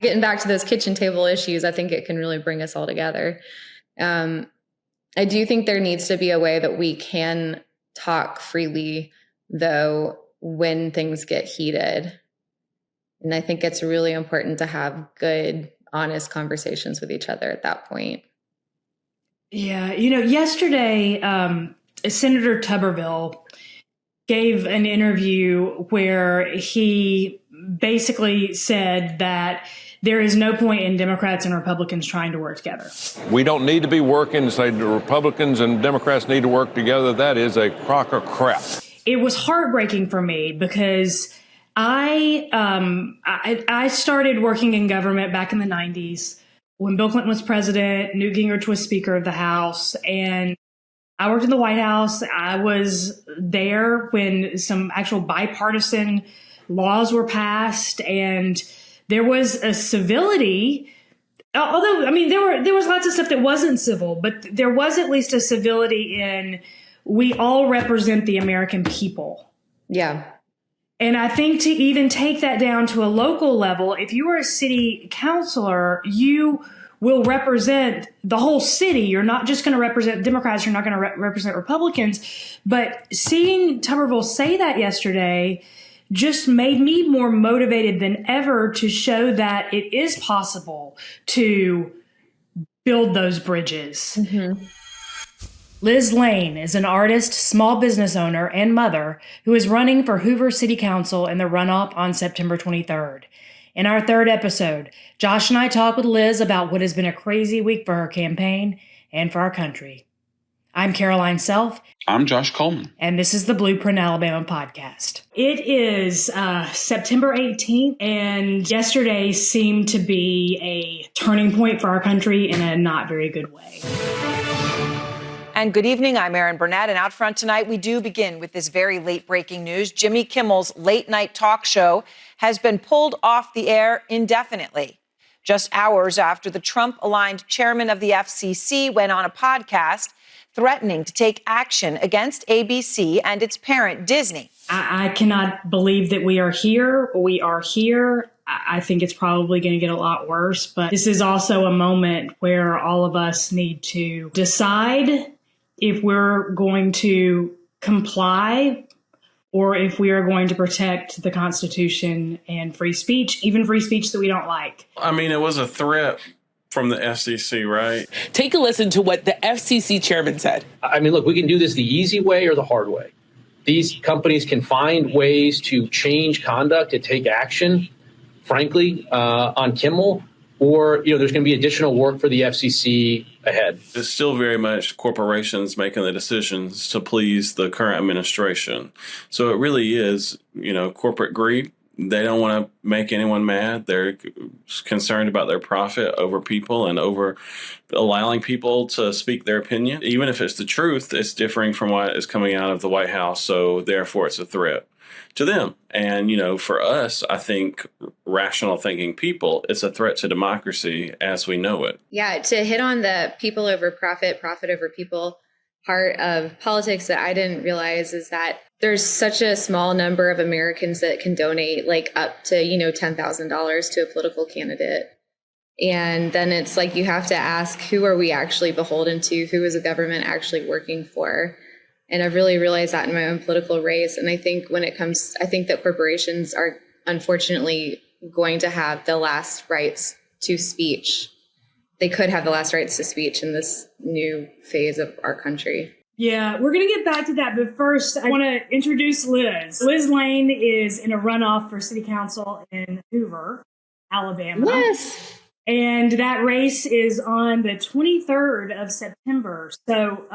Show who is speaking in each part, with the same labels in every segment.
Speaker 1: Getting back to those kitchen table issues, I think it can really bring us all together. I do think there needs to be a way that we can talk freely, though, when things get heated. And I think it's really important to have good, honest conversations with each other at that point.
Speaker 2: Yeah. Yesterday, Senator Tuberville gave an interview where he basically said that there is no point in Democrats and Republicans trying to work together.
Speaker 3: We don't need to be working to say the Republicans and Democrats need to work together. That is a crock of crap.
Speaker 2: It was heartbreaking for me because I started working in government back in the 90s when Bill Clinton was president, Newt Gingrich was Speaker of the House, and I worked in the White House. I was there when some actual bipartisan laws were passed, and there was a civility. Although, there was lots of stuff that wasn't civil, but there was at least a civility in we all represent the American people.
Speaker 1: Yeah.
Speaker 2: And I think to even take that down to a local level, if you are a city councilor, you will represent the whole city. You're not just going to represent Democrats. You're not going to represent Republicans. But seeing Tuberville say that yesterday just made me more motivated than ever to show that it is possible to build those bridges.
Speaker 1: Mm-hmm.
Speaker 2: Liz Lane is an artist, small business owner, and mother who is running for Hoover City Council in the runoff on September 23rd. In our third episode, Josh and I talk with Liz about what has been a crazy week for her campaign and for our country. I'm Caroline Self.
Speaker 4: I'm Josh Coleman.
Speaker 2: And this is the Blueprint Alabama podcast. It is September 18th, and yesterday seemed to be a turning point for our country in a not very good way.
Speaker 5: And good evening, I'm Erin Burnett, and out front tonight, we do begin with this very late-breaking news. Jimmy Kimmel's late-night talk show has been pulled off the air indefinitely. Just hours after the Trump-aligned chairman of the FCC went on a podcast threatening to take action against ABC and its parent, Disney.
Speaker 2: I cannot believe that we are here. We are here. I think it's probably going to get a lot worse, but this is also a moment where all of us need to decide if we're going to comply or if we are going to protect the Constitution and free speech, even free speech that we don't like.
Speaker 6: It was a threat from the FCC, right?
Speaker 7: Take a listen to what the FCC chairman said.
Speaker 8: Look, we can do this the easy way or the hard way. These companies can find ways to change conduct, to take action, frankly, on Kimmel, or, there's going to be additional work for the FCC ahead.
Speaker 6: It's still very much corporations making the decisions to please the current administration. So it really is, corporate greed. They don't want to make anyone mad. They're concerned about their profit over people and over allowing people to speak their opinion. Even if it's the truth, it's differing from what is coming out of the White House. So therefore, it's a threat to them. And, for us, I think rational thinking people, it's a threat to democracy as we know it.
Speaker 1: Yeah, to hit on the people over profit, profit over people part of politics that I didn't realize is that there's such a small number of Americans that can donate up to, $10,000 to a political candidate. And then it's like you have to ask, who are we actually beholden to? Who is the government actually working for? And I've really realized that in my own political race. And I think I think that corporations are unfortunately going to have the last rights to speech. They could have the last rights to speech in this new phase of our country.
Speaker 2: Yeah, we're going to get back to that. But first, I want to introduce Liz. Liz Lane is in a runoff for city council in Hoover, Alabama.
Speaker 1: Yes.
Speaker 2: And that race is on the 23rd of September. So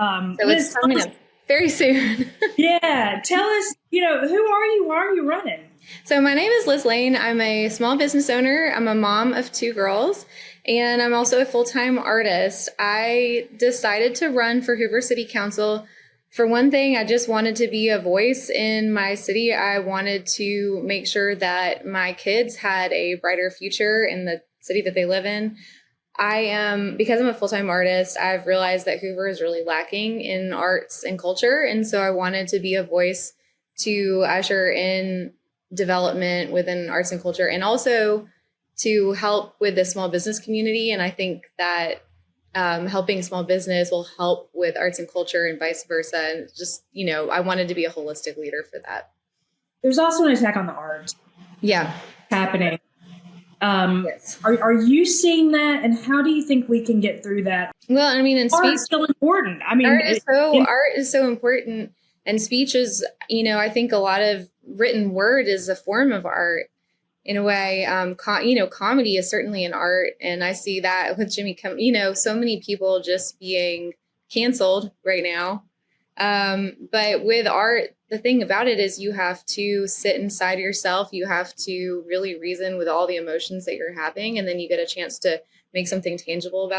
Speaker 1: Liz, it's coming up very soon.
Speaker 2: Yeah. Tell us, who are you? Why are you running?
Speaker 1: So my name is Liz Lane. I'm a small business owner. I'm a mom of 2 girls, and I'm also a full-time artist. I decided to run for Hoover City Council. For one thing, I just wanted to be a voice in my city. I wanted to make sure that my kids had a brighter future in the city that they live in. Because I'm a full-time artist, I've realized that Hoover is really lacking in arts and culture. And so I wanted to be a voice to usher in development within arts and culture, and also to help with the small business community. And I think that helping small business will help with arts and culture and vice versa. And just, I wanted to be a holistic leader for that.
Speaker 2: There's also an attack on the arts.
Speaker 1: Yeah.
Speaker 2: Happening.
Speaker 1: Yes.
Speaker 2: Are you seeing that? And how do you think we can get through that?
Speaker 1: Well, I mean,
Speaker 2: art is still important. I mean,
Speaker 1: art is so important. And speech is, I think a lot of written word is a form of art in a way. Comedy is certainly an art. And I see that with Jimmy Kimmel, so many people just being canceled right now. But with art, the thing about it is you have to sit inside yourself. You have to really reason with all the emotions that you're having. And then you get a chance to make something tangible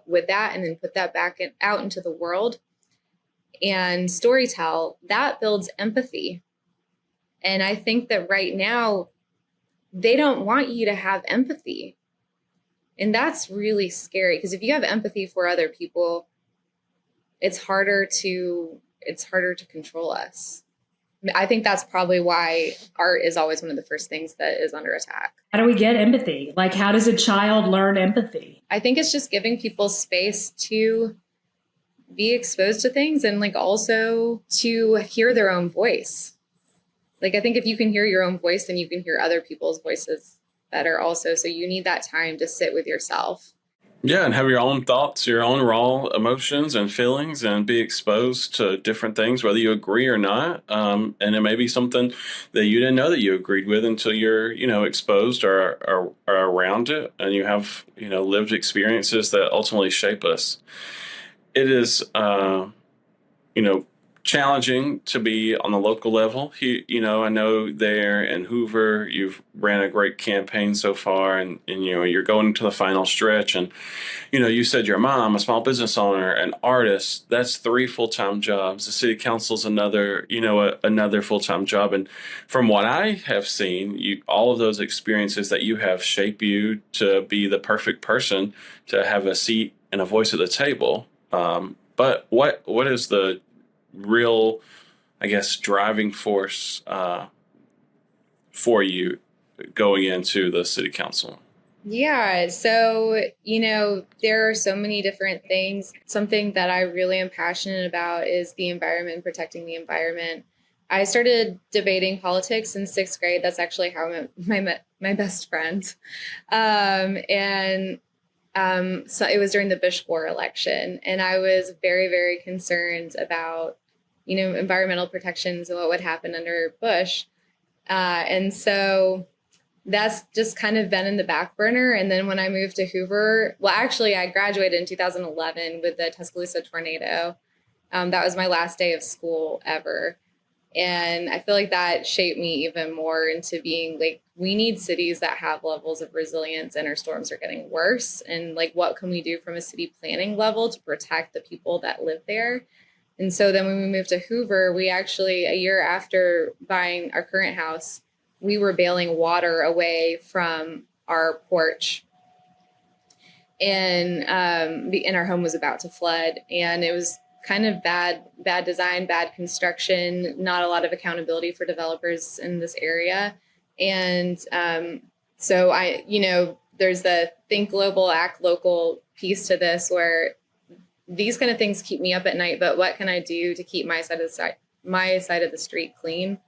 Speaker 1: with that and then put that back out into the world. And storytell, that builds empathy. And I think that right now, they don't want you to have empathy. And that's really scary, because if you have empathy for other people, it's harder to control us. I think that's probably why art is always one of the first things that is under attack.
Speaker 2: How do we get empathy? Like, how does a child learn empathy?
Speaker 1: I think it's just giving people space to be exposed to things and also to hear their own voice. I think if you can hear your own voice, then you can hear other people's voices better also. So you need that time to sit with yourself.
Speaker 6: Yeah, and have your own thoughts, your own raw emotions and feelings, and be exposed to different things, whether you agree or not. And it may be something that you didn't know that you agreed with until you're, exposed or around it, and you have, lived experiences that ultimately shape us. It is, challenging to be on the local level. I know there in Hoover, you've ran a great campaign so far, and you're going to the final stretch. And, you said you're a mom, a small business owner, an artist. That's 3 full-time jobs. The city council's another full-time job. And from what I have seen, all of those experiences that you have shape you to be the perfect person to have a seat and a voice at the table. But what is the real, driving force for you going into the city council?
Speaker 1: Yeah. So, there are so many different things. Something that I really am passionate about is the environment, protecting the environment. I started debating politics in 6th grade. That's actually how I met my best friend. So it was during the Bush Gore election, and I was very, very concerned about, environmental protections and what would happen under Bush. And so that's just kind of been in the back burner. And then when I moved to Hoover, I graduated in 2011 with the Tuscaloosa tornado. That was my last day of school ever. And I feel like that shaped me even more into being we need cities that have levels of resilience, and our storms are getting worse. And what can we do from a city planning level to protect the people that live there? And so then when we moved to Hoover, we actually, a year after buying our current house, we were bailing water away from our porch. And our home was about to flood. And it was kind of bad design, bad construction, not a lot of accountability for developers in this area. And so there's the think global, act local piece to this, where these kind of things keep me up at night. But what can I do to keep my side of the street clean?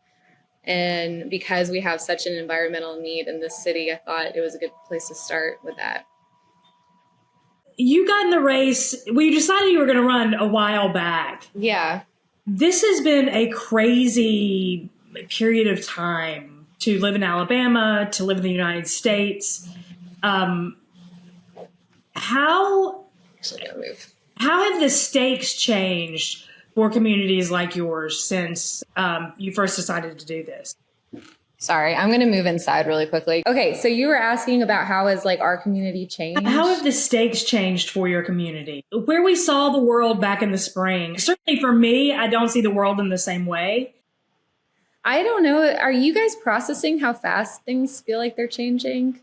Speaker 1: And because we have such an environmental need in this city, I thought it was a good place to start with that.
Speaker 2: You got in the race. You decided you were going to run a while back.
Speaker 1: Yeah. This
Speaker 2: has been a crazy period of time to live in Alabama, to live in the United States. How have the stakes changed for communities like yours since you first decided to do this?
Speaker 1: Sorry, I'm going to move inside really quickly. Okay, so you were asking about how has our community changed?
Speaker 2: How have the stakes changed for your community? Where we saw the world back in the spring, certainly for me, I don't see the world in the same way.
Speaker 1: I don't know. Are you guys processing how fast things feel like they're changing?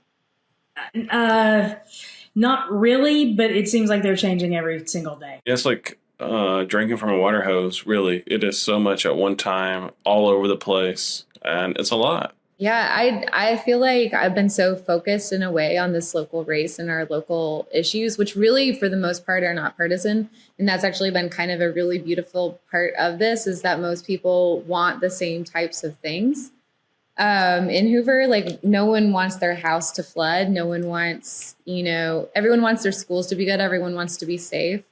Speaker 2: Not really, but it seems like they're changing every single day.
Speaker 6: It's like drinking from a water hose, really. It is so much at one time, all over the place, and it's a lot.
Speaker 1: Yeah, I feel like I've been so focused in a way on this local race and our local issues, which really for the most part are not partisan. And that's actually been kind of a really beautiful part of this, is that most people want the same types of things. In Hoover, like no one wants their house to flood. No one wants, everyone wants their schools to be good. Everyone wants to be safe.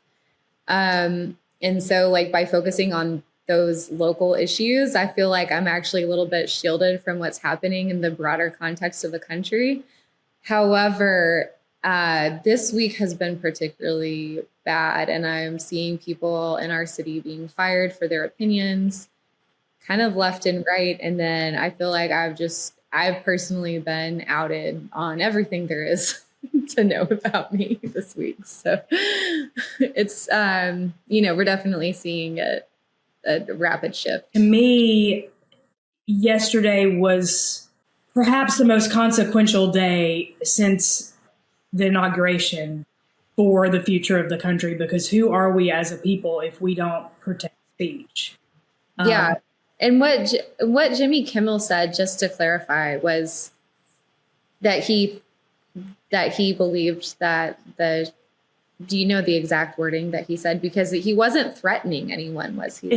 Speaker 1: And so like by focusing on those local issues, I feel like I'm actually a little bit shielded from what's happening in the broader context of the country. However, this week has been particularly bad, and I'm seeing people in our city being fired for their opinions, kind of left and right. And then I feel like I've personally been outed on everything there is to know about me this week. So it's, we're definitely seeing a rapid shift.
Speaker 2: To me, yesterday was perhaps the most consequential day since the inauguration for the future of the country, because who are we as a people if we don't protect speech?
Speaker 1: Yeah. And what Jimmy Kimmel said, just to clarify, was that he believed that do you know the exact wording that he said? Because he wasn't threatening anyone, was he?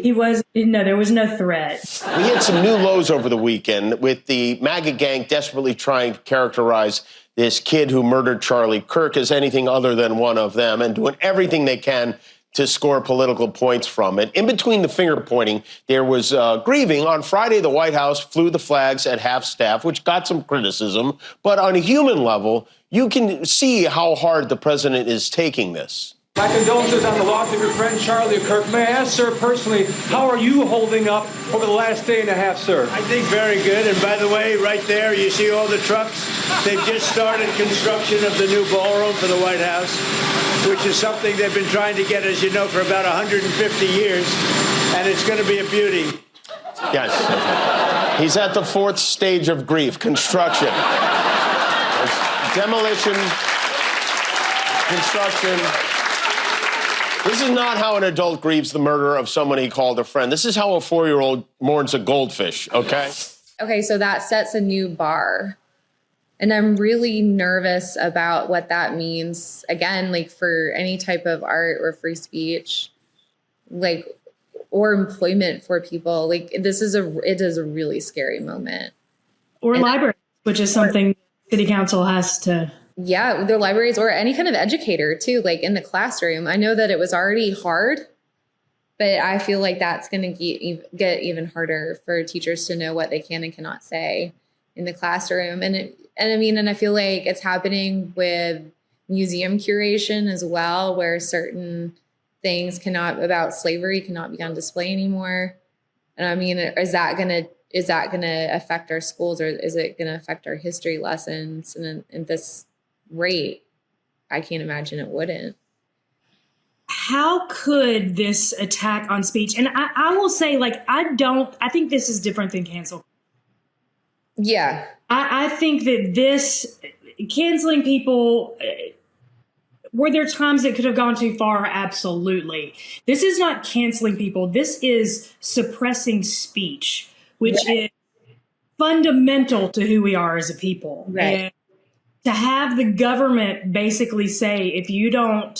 Speaker 2: No, there was no threat.
Speaker 4: We hit some new lows over the weekend with the MAGA gang desperately trying to characterize this kid who murdered Charlie Kirk as anything other than one of them, and doing everything they can to score political points from it. In between the finger pointing, there was grieving. On Friday, the White House flew the flags at half-staff, which got some criticism. But on a human level, you can see how hard the president is taking this.
Speaker 9: My condolences on the loss of your friend Charlie Kirk. May I ask, sir, personally, how are you holding up over the last day and a half, sir?
Speaker 10: I think very good. And by the way, right there, you see all the trucks? They've just started construction of the new ballroom for the White House, which is something they've been trying to get, as you know, for about 150 years. And it's going to be a beauty.
Speaker 4: Yes. He's at the fourth stage of grief, construction. Demolition, construction. This is not how an adult grieves the murder of someone he called a friend. This is how a 4-year-old mourns a goldfish, okay?
Speaker 1: Okay, so that sets a new bar. And I'm really nervous about what that means, again, like for any type of art or free speech, like, or employment for people. Like it is a really scary moment.
Speaker 2: Or library, which is something City Council has to.
Speaker 1: Yeah, their libraries, or any kind of educator too, like in the classroom. I know that it was already hard, but I feel like that's going to get even harder for teachers to know what they can and cannot say in the classroom. And I feel like it's happening with museum curation as well, where certain things about slavery cannot be on display anymore. And I mean, is that going to affect our schools, or is it going to affect our history lessons? And in this rate, I can't imagine it wouldn't.
Speaker 2: How could this attack on speech? And I will say, like, I think this is different than cancel.
Speaker 1: Yeah.
Speaker 2: I think that this canceling people, were there times it could have gone too far? Absolutely. This is not canceling people. This is suppressing speech, which is fundamental to who we are as a people.
Speaker 1: Right.
Speaker 2: And to have the government basically say, if you don't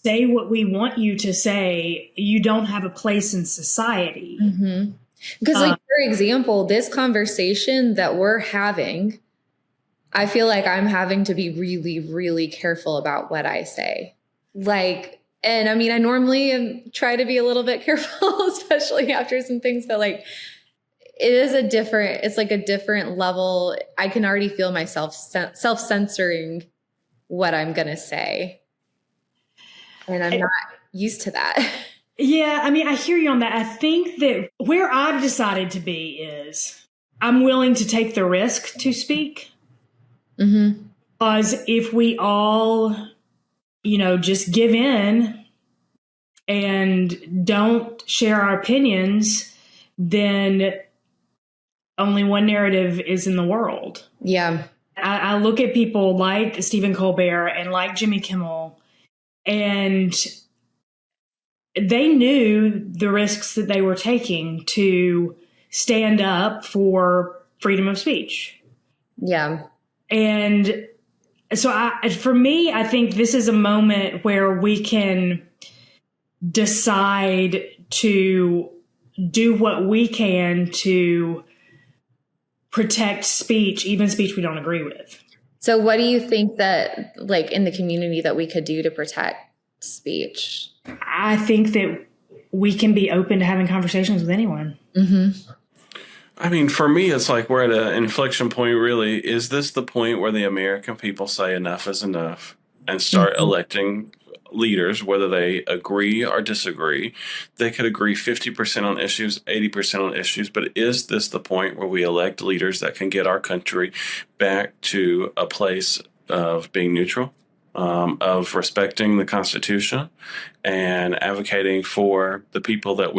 Speaker 2: say what we want you to say, you don't have a place in society.
Speaker 1: Mm-hmm. Because, like, for example, this conversation that we're having, I feel like I'm having to be really, really careful about what I say. Like, and I mean, I normally try to be a little bit careful, especially after some things, but like, it's like a different level. I can already feel myself self-censoring what I'm going to say. And I'm not used to that.
Speaker 2: Yeah, I mean, I hear you on that. I think that where I've decided to be is I'm willing to take the risk to speak.
Speaker 1: Mm-hmm.
Speaker 2: Because if we all, just give in and don't share our opinions, then only one narrative is in the world.
Speaker 1: Yeah.
Speaker 2: I look at people like Stephen Colbert and like Jimmy Kimmel, and they knew the risks that they were taking to stand up for freedom of speech.
Speaker 1: Yeah.
Speaker 2: And so for me, I think this is a moment where we can decide to do what we can to protect speech, even speech we don't agree with.
Speaker 1: So what do you think that, like, in the community that we could do to protect speech?
Speaker 2: I think that we can be open to having conversations with anyone.
Speaker 1: Mm-hmm.
Speaker 6: I mean, for me, it's like we're at an inflection point, really. Is this the point where the American people say enough is enough and start electing leaders, whether they agree or disagree? They could agree 50% on issues, 80% on issues, but is this the point where we elect leaders that can get our country back to a place of being neutral, of respecting the Constitution and advocating for the people that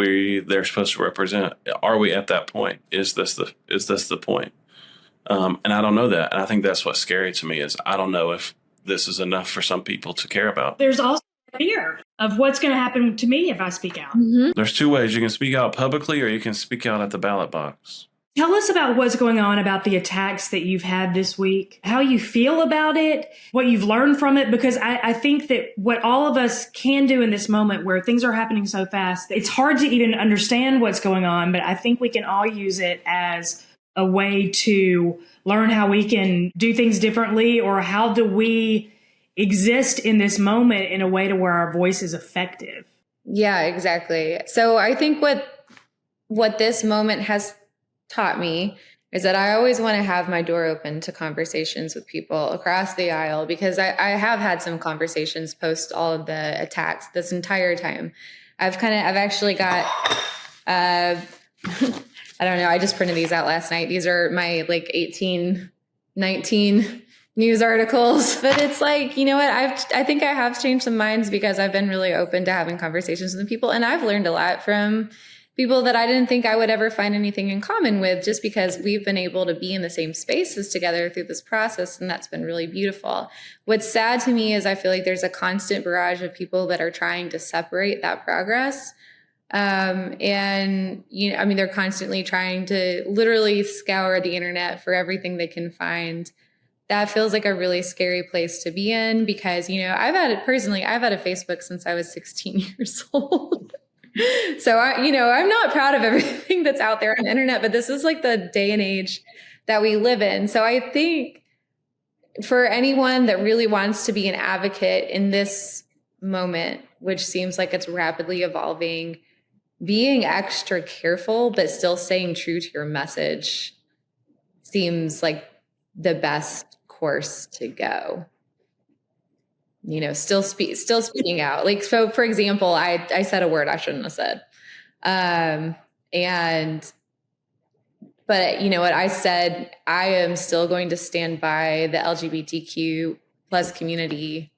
Speaker 6: they're supposed to represent? Are we at that point? Is this the point? And I don't know that. And I think that's what's scary to me is I don't know if this is enough for some people to care about.
Speaker 2: There's also fear of what's going to happen to me if I speak out.
Speaker 1: Mm-hmm.
Speaker 6: There's two ways. You can speak out publicly or you can speak out at the ballot box.
Speaker 2: Tell us about what's going on about the attacks that you've had this week, how you feel about it, what you've learned from it, because I think that what all of us can do in this moment where things are happening so fast, it's hard to even understand what's going on, but I think we can all use it as a way to learn how we can do things differently, or how do we exist in this moment in a way to where our voice is effective.
Speaker 1: Yeah, exactly. So I think what this moment has taught me is that I always want to have my door open to conversations with people across the aisle, because I have had some conversations post all of the attacks this entire time. I've actually got, I don't know, I just printed these out last night. These are my 18, 19 news articles, but it's like, you know what? I think I have changed some minds because I've been really open to having conversations with people. And I've learned a lot from people that I didn't think I would ever find anything in common with, just because we've been able to be in the same spaces together through this process. And that's been really beautiful. What's sad to me is I feel like there's a constant barrage of people that are trying to separate that progress. And, they're constantly trying to literally scour the internet for everything they can find. That feels like a really scary place to be in, because, I've had a Facebook since I was 16 years old. So I'm not proud of everything that's out there on the internet, but this is like the day and age that we live in. So I think for anyone that really wants to be an advocate in this moment, which seems like it's rapidly evolving, being extra careful, but still staying true to your message seems like the best course to go. Still speaking out. Like, so for example, I said a word I shouldn't have said. But you know what I said, I am still going to stand by the LGBTQ plus community.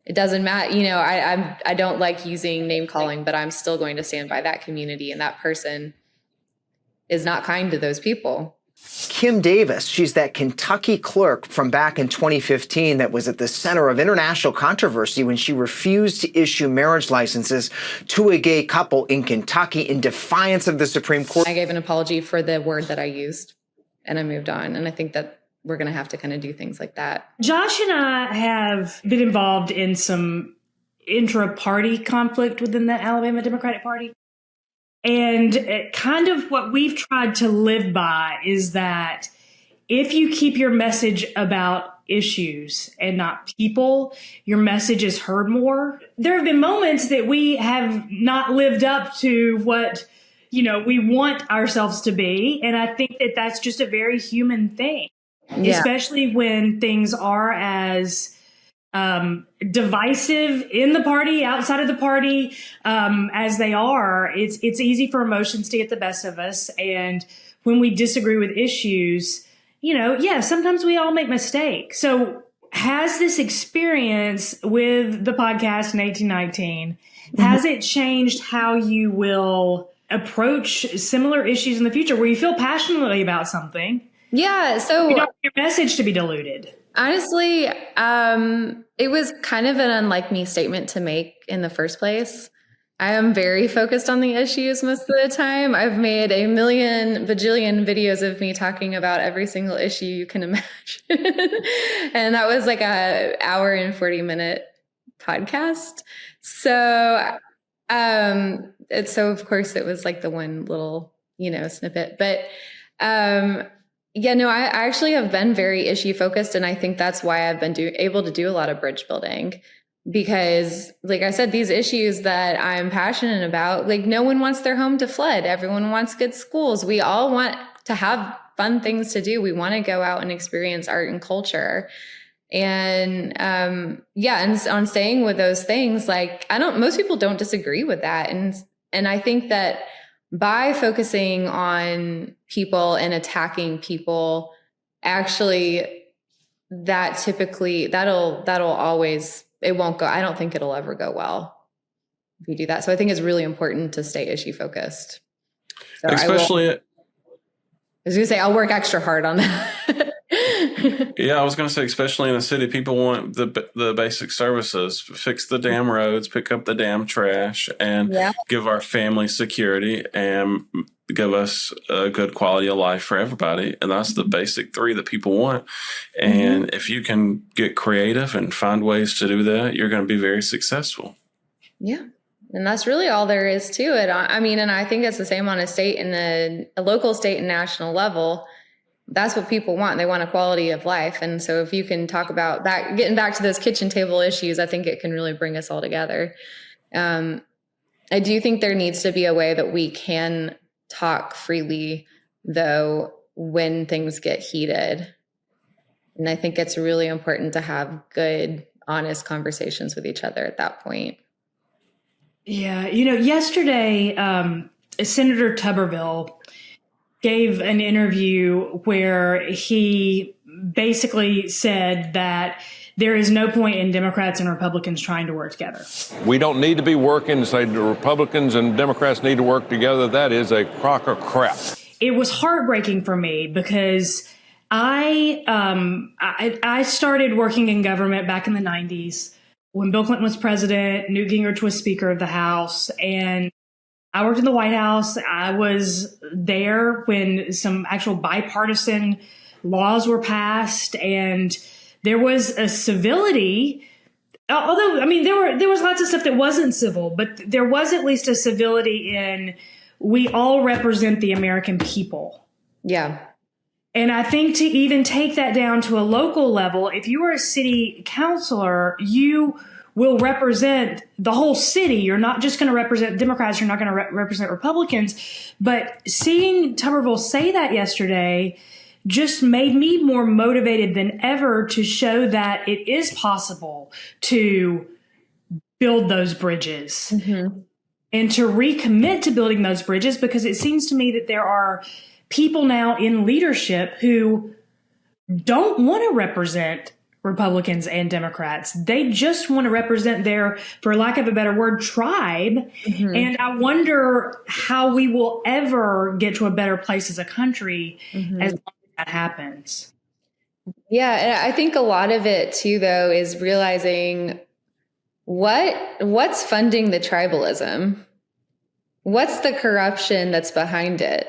Speaker 1: It doesn't matter. I don't like using name calling, but I'm still going to stand by that community. And that person is not kind to those people.
Speaker 11: Kim Davis, she's that Kentucky clerk from back in 2015 that was at the center of international controversy when she refused to issue marriage licenses to a gay couple in Kentucky in defiance of the Supreme Court.
Speaker 1: I gave an apology for the word that I used, and I moved on. And I think that we're going to have to kind of do things like that.
Speaker 2: Josh and I have been involved in some intra-party conflict within the Alabama Democratic Party. And kind of what we've tried to live by is that if you keep your message about issues and not people, your message is heard more. There have been moments that we have not lived up to what, we want ourselves to be. And I think that that's just a very human thing, especially when things are as divisive in the party, outside of the party, as they are. It's easy for emotions to get the best of us. And when we disagree with issues, sometimes we all make mistakes. So has this experience with the podcast in 1819, has it changed how you will approach similar issues in the future where you feel passionately about something?
Speaker 1: Yeah. So
Speaker 2: you don't want your message to be diluted.
Speaker 1: Honestly, it was kind of an unlike me statement to make in the first place. I am very focused on the issues most of the time. I've made a million bajillion videos of me talking about every single issue you can imagine. And that was like a hour and 40-minute podcast. So, so of course it was like the one little, snippet, but, I actually have been very issue focused. And I think that's why I've been able to do a lot of bridge building. Because, like I said, these issues that I'm passionate about, like no one wants their home to flood. Everyone wants good schools. We all want to have fun things to do. We want to go out and experience art and culture. And and on staying with those things, like most people don't disagree with that. And I think that by focusing on people and attacking people, actually that'll always, it won't go. I don't think it'll ever go well if you do that. So I think it's really important to stay issue focused. So
Speaker 6: Especially,
Speaker 1: I was going to say, I'll work extra hard on that.
Speaker 6: Yeah, I was going to say, especially in the city, people want the basic services: fix the damn roads, pick up the damn trash, and give our family security and give us a good quality of life for everybody. And that's the basic three that people want. And if you can get creative and find ways to do that, you're going to be very successful.
Speaker 1: Yeah. And that's really all there is to it. I mean, and I think it's the same on a state and a local, state, and national level. That's what people want. They want a quality of life. And so if you can talk about that, getting back to those kitchen table issues, I think it can really bring us all together. I do think there needs to be a way that we can talk freely, though, when things get heated. And I think it's really important to have good, honest conversations with each other at that point.
Speaker 2: Yeah. Yesterday, Senator Tuberville gave an interview where he basically said that there is no point in Democrats and Republicans trying to work together.
Speaker 3: We don't need to be working, say the Republicans and Democrats need to work together. That is a crock of crap. It
Speaker 2: was heartbreaking for me because I started working in government back in the 90s when Bill Clinton was president, Newt Gingrich was Speaker of the House, and I worked in the White House. I was there when some actual bipartisan laws were passed, and there was a civility. Although, I mean, there was lots of stuff that wasn't civil, but there was at least a civility in we all represent the American people.
Speaker 1: Yeah.
Speaker 2: And I think to even take that down to a local level, if you are a city councilor, you will represent the whole city. You're not just going to represent Democrats. You're not going to represent Republicans. But seeing Tuberville say that yesterday just made me more motivated than ever to show that it is possible to build those bridges and to recommit to building those bridges, because it seems to me that there are people now in leadership who don't want to represent Republicans and Democrats. They just want to represent their, for lack of a better word, tribe. And I wonder how we will ever get to a better place as a country as long as that happens.
Speaker 1: Yeah. And I think a lot of it too, though, is realizing what's funding the tribalism? What's the corruption that's behind it?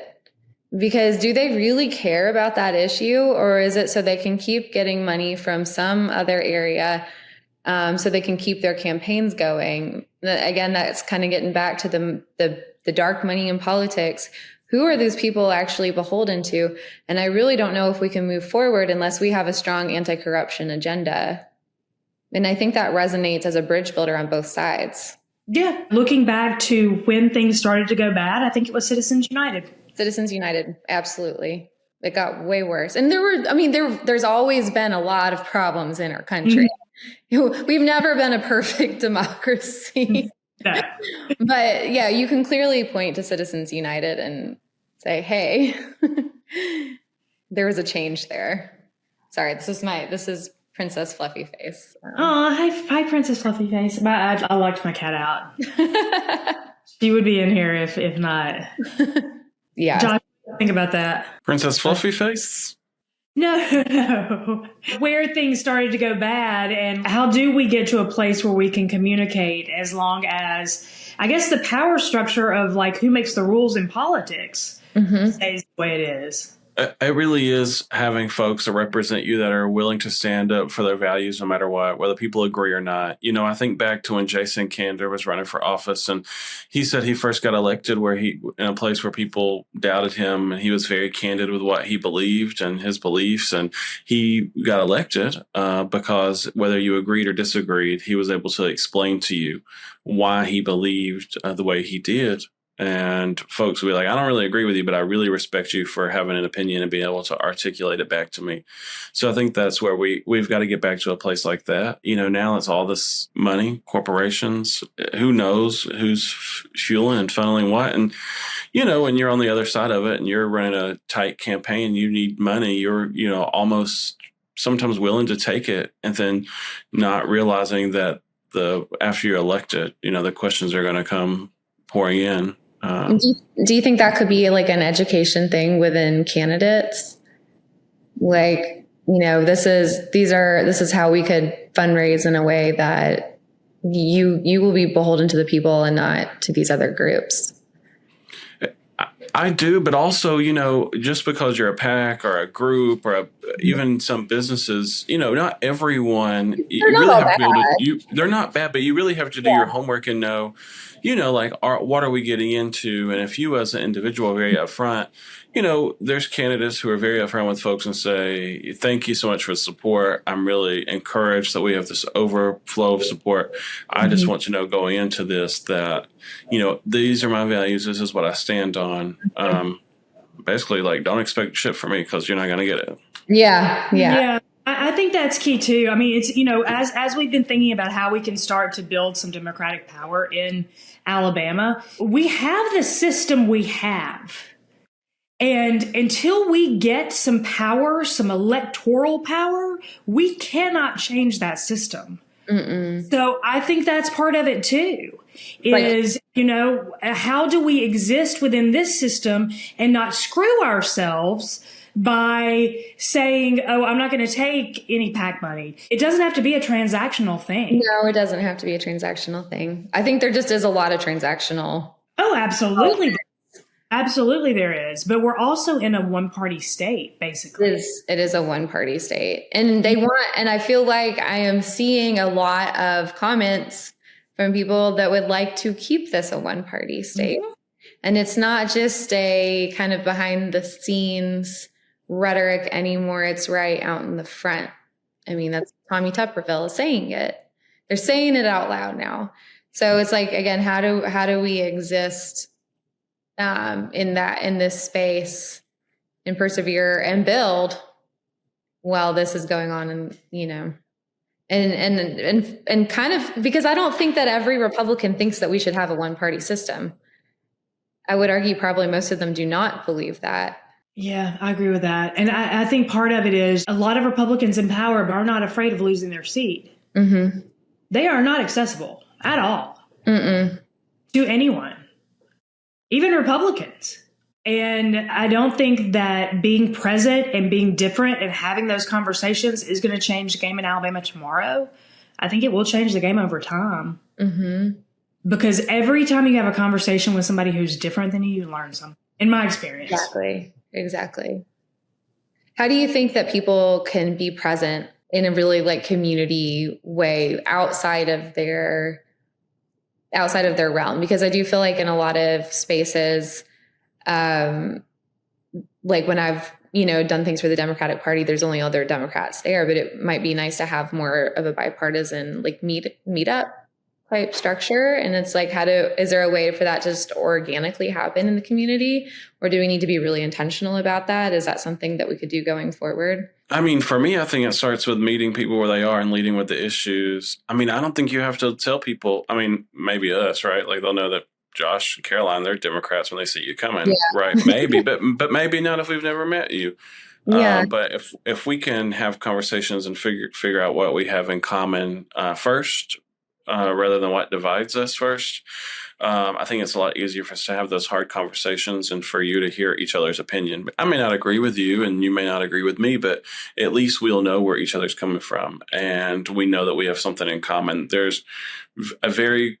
Speaker 1: Because do they really care about that issue, or is it so they can keep getting money from some other area so they can keep their campaigns going? Again, that's kind of getting back to the dark money in politics. Who are these people actually beholden to? And I really don't know if we can move forward unless we have a strong anti-corruption agenda. And I think that resonates as a bridge builder on both sides.
Speaker 2: Yeah. Looking back to when things started to go bad, I think it was Citizens United.
Speaker 1: Citizens United, absolutely. It got way worse. And there's always been a lot of problems in our country. We've never been a perfect democracy. But yeah, you can clearly point to Citizens United and say, hey, there was a change there. Sorry, this is Princess Fluffy Face.
Speaker 2: Oh, hi, Princess Fluffy Face. I locked my cat out. She would be in here if not.
Speaker 1: Yeah.
Speaker 2: John, think about that.
Speaker 6: Princess Fluffy Face?
Speaker 2: No. Where things started to go bad, and how do we get to a place where we can communicate as long as, I guess, the power structure of like who makes the rules in politics stays the way it is.
Speaker 6: It really is having folks that represent you that are willing to stand up for their values no matter what, whether people agree or not. You know, I think back to when Jason Kander was running for office, and he said he first got elected in a place where people doubted him, and he was very candid with what he believed and his beliefs. And he got elected because whether you agreed or disagreed, he was able to explain to you why he believed the way he did. And folks will be like, I don't really agree with you, but I really respect you for having an opinion and being able to articulate it back to me. So I think that's where we've got to get back to a place like that. You know, now it's all this money, corporations, who knows who's fueling and funneling what. And, you know, when you're on the other side of it and you're running a tight campaign, you need money, you're, you know, almost sometimes willing to take it and then not realizing that after you're elected, you know, the questions are going to come pouring in.
Speaker 1: Do you think that could be like an education thing within candidates? Like, you know, this is how we could fundraise in a way that you will be beholden to the people and not to these other groups.
Speaker 6: I do, but also, you know, just because you're a PAC or a group or even some businesses, you know, not everyone. They're not bad, but you really have to do your homework and know, you know, like, what are we getting into? And if you as an individual are very upfront, you know, there's candidates who are very upfront with folks and say, thank you so much for the support. I'm really encouraged that we have this overflow of support. I just want to know going into this that, you know, these are my values. This is what I stand on. Basically, like, don't expect shit from me because you're not going to get it.
Speaker 2: Yeah. I think that's key too. I mean, it's, you know, as we've been thinking about how we can start to build some Democratic power in Alabama, we have the system we have. And until we get some power, some electoral power, we cannot change that system. So I think that's part of it too, is, you know, how do we exist within this system and not screw ourselves by saying, oh, I'm not going to take any PAC money. It doesn't have to be a transactional thing.
Speaker 1: No, it doesn't have to be a transactional thing. I think there just is a lot of transactional.
Speaker 2: Oh, absolutely. Absolutely there is. But we're also in a one-party state, basically.
Speaker 1: It is a one-party state. And and I feel like I am seeing a lot of comments from people that would like to keep this a one-party state. And it's not just a kind of behind-the-scenes rhetoric anymore. It's right out in the front. I mean, that's Tommy Tuberville saying it. They're saying it out loud now. So it's like, again, how do we exist in this space and persevere and build while this is going on? And, you know, and kind of, because I don't think that every Republican thinks that we should have a one-party system. I would argue probably most of them do not believe that.
Speaker 2: Yeah, I agree with that. And I think part of it is a lot of Republicans in power are not afraid of losing their seat. They are not accessible at all to anyone, even Republicans. And I don't think that being present and being different and having those conversations is going to change the game in Alabama tomorrow. I think it will change the game over time. Because every time you have a conversation with somebody who's different than you learn something, in my experience.
Speaker 1: Exactly. How do you think that people can be present in a really like community way outside of their realm? Because I do feel like in a lot of spaces, like when I've, you know, done things for the Democratic Party, there's only other Democrats there, but it might be nice to have more of a bipartisan like meet up type structure. And it's like, is there a way for that to just organically happen in the community? Or do we need to be really intentional about that? Is that something that we could do going forward?
Speaker 6: I mean, for me, I think it starts with meeting people where they are and leading with the issues. I mean, I don't think you have to tell people, I mean, maybe us, right? Like they'll know that Josh and Caroline, they're Democrats when they see you coming, right? Maybe, but maybe not if we've never met you. But if we can have conversations and figure out what we have in common first, rather than what divides us first. I think it's a lot easier for us to have those hard conversations and for you to hear each other's opinion. I may not agree with you and you may not agree with me, but at least we'll know where each other's coming from. And we know that we have something in common. There's a very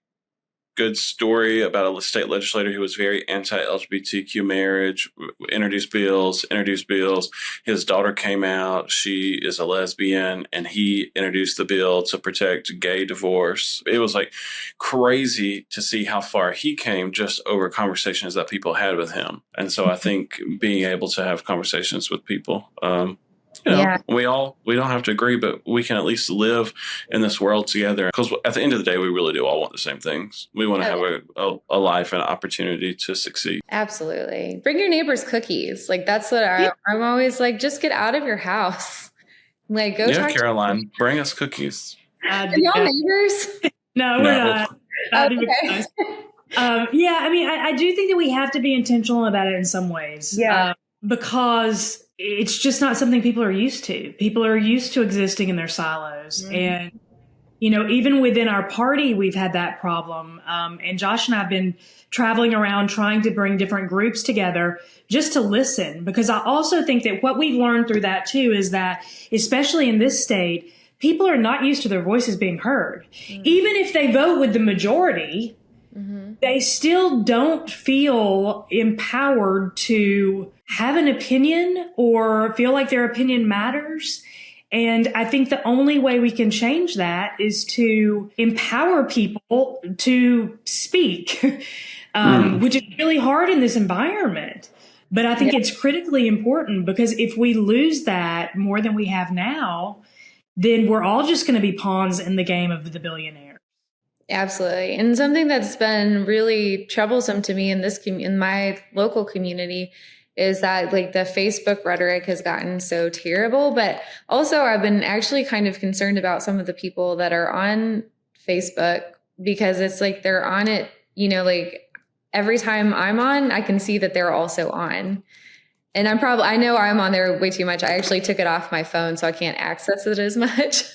Speaker 6: good story about a state legislator who was very anti-LGBTQ marriage, introduced bills. His daughter came out. She is a lesbian, and he introduced the bill to protect gay divorce. It was like crazy to see how far he came just over conversations that people had with him. And so I think being able to have conversations with people, we don't have to agree, but we can at least live in this world together. Because at the end of the day, we really do all want the same things. We want to have a life and an opportunity to succeed.
Speaker 1: Absolutely. Bring your neighbors cookies. Like, that's what I'm always like, just get out of your house. Like, go talk
Speaker 6: Caroline, bring us cookies.
Speaker 1: Are y'all neighbors?
Speaker 2: No, we're not.
Speaker 1: Okay.
Speaker 2: I mean, I do think that we have to be intentional about it in some ways.
Speaker 1: Yeah.
Speaker 2: Because it's just not something people are used to. People are used to existing in their silos. Mm-hmm. And, even within our party, we've had that problem. And Josh and I have been traveling around trying to bring different groups together just to listen. Because I also think that what we've learned through that, too, is that, especially in this state, people are not used to their voices being heard. Mm-hmm. Even if they vote with the majority, mm-hmm. they still don't feel empowered to have an opinion or feel like their opinion matters. And I think the only way we can change that is to empower people to speak, which is really hard in this environment. But I think it's critically important, because if we lose that more than we have now, then we're all just going to be pawns in the game of the billionaire.
Speaker 1: Absolutely. And something that's been really troublesome to me in my local community is that, like, the Facebook rhetoric has gotten so terrible. But also, I've been actually kind of concerned about some of the people that are on Facebook, because it's like they're on it, like every time I'm on, I can see that they're also on. And I know I'm on there way too much. I actually took it off my phone, so I can't access it as much.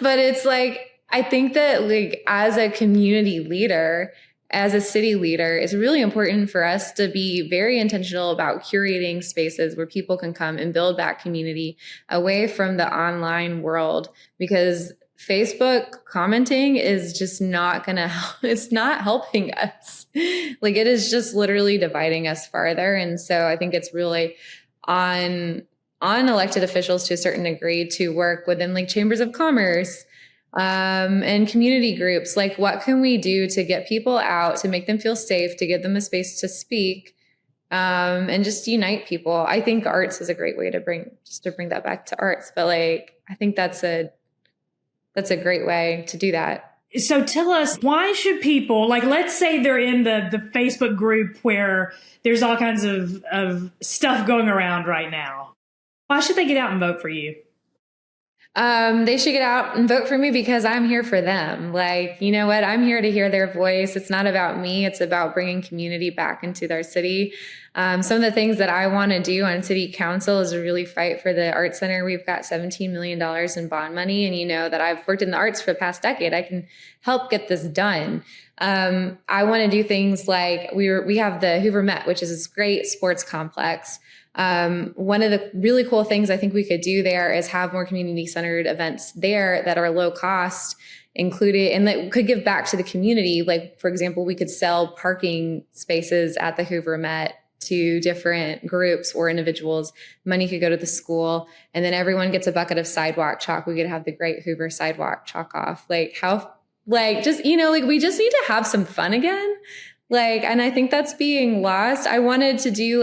Speaker 1: But it's like, I think that, like, as a community leader, as a city leader, it's really important for us to be very intentional about curating spaces where people can come and build back community away from the online world, because Facebook commenting is just not going to help. It's not helping us. Like, it is just literally dividing us farther. And so I think it's really on elected officials to a certain degree to work within, like, chambers of commerce, and community groups. Like, what can we do to get people out, to make them feel safe, to give them a space to speak, and just unite people? I think arts is a great way to bring that back to arts. But, like, I think that's a great way to do that.
Speaker 2: So tell us, why should people, like, let's say they're in the Facebook group where there's all kinds of stuff going around right now. Why should they get out and vote for you?
Speaker 1: They should get out and vote for me because I'm here for them. Like, you know what? I'm here to hear their voice. It's not about me. It's about bringing community back into their city. Some of the things that I want to do on city council is really fight for the Arts Center. We've got $17 million in bond money. And you know that I've worked in the arts for the past decade. I can help get this done. I want to do things like we have the Hoover Met, which is this great sports complex. One of the really cool things I think we could do there is have more community-centered events there that are low cost, included, and that could give back to the community. Like, for example, we could sell parking spaces at the Hoover Met to different groups or individuals. Money could go to the school, and then everyone gets a bucket of sidewalk chalk. We could have the Great Hoover Sidewalk Chalk Off. Like, just, we just need to have some fun again. And I think that's being lost. I wanted to do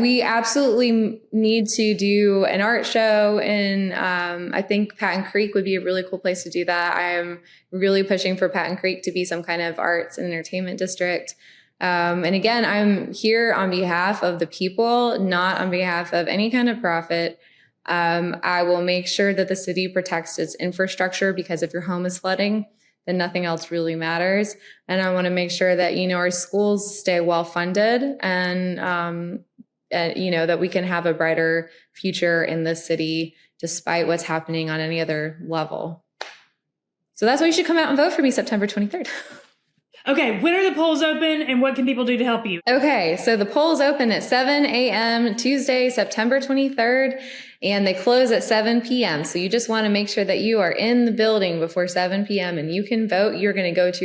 Speaker 1: we absolutely need to do an art show, and I think Patton Creek would be a really cool place to do that. I am really pushing for Patton Creek to be some kind of arts and entertainment district. And again, I'm here on behalf of the people, not on behalf of any kind of profit. I will make sure that the city protects its infrastructure, because if your home is flooding, then nothing else really matters. And I want to make sure that, our schools stay well funded, and, that we can have a brighter future in this city, despite what's happening on any other level. So that's why you should come out and vote for me September 23rd.
Speaker 2: Okay, when are the polls open and what can people do to help you?
Speaker 1: Okay, so the polls open at 7 a.m. Tuesday, September 23rd, and they close at 7 p.m. So you just want to make sure that you are in the building before 7 p.m. and you can vote. You're going to go to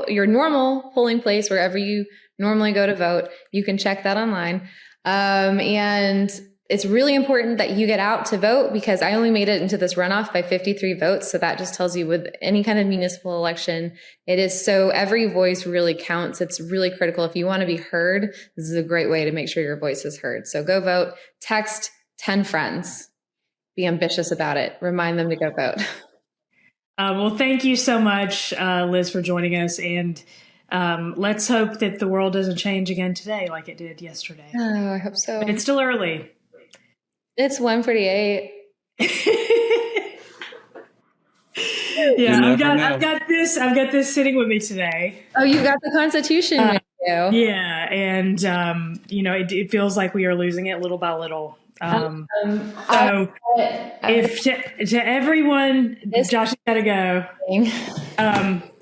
Speaker 1: your normal polling place, wherever you normally go to vote. You can check that online. And it's really important that you get out to vote, because I only made it into this runoff by 53 votes. So that just tells you with any kind of municipal election, it is so every voice really counts. It's really critical. If you want to be heard, this is a great way to make sure your voice is heard. So go vote, text 10 friends, be ambitious about it. Remind them to go vote.
Speaker 2: Well, thank you so much, Liz, for joining us. And let's hope that the world doesn't change again today like it did yesterday.
Speaker 1: Oh, I hope so.
Speaker 2: But it's still early.
Speaker 1: It's 1:48.
Speaker 2: Yeah, I've got this sitting with me today.
Speaker 1: Oh, you got the Constitution with you.
Speaker 2: Yeah, and it feels like we are losing it little by little. So if to everyone, Josh has got to go.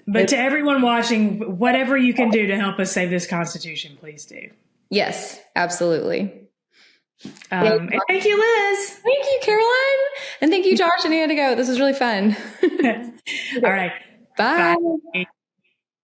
Speaker 2: But to everyone watching, whatever you can do to help us save this Constitution, please do.
Speaker 1: Yes, absolutely.
Speaker 2: And thank you, Liz.
Speaker 1: Thank you, Caroline. And thank you, Josh and Andigo. This was really fun.
Speaker 2: All right.
Speaker 1: Bye.
Speaker 2: Bye.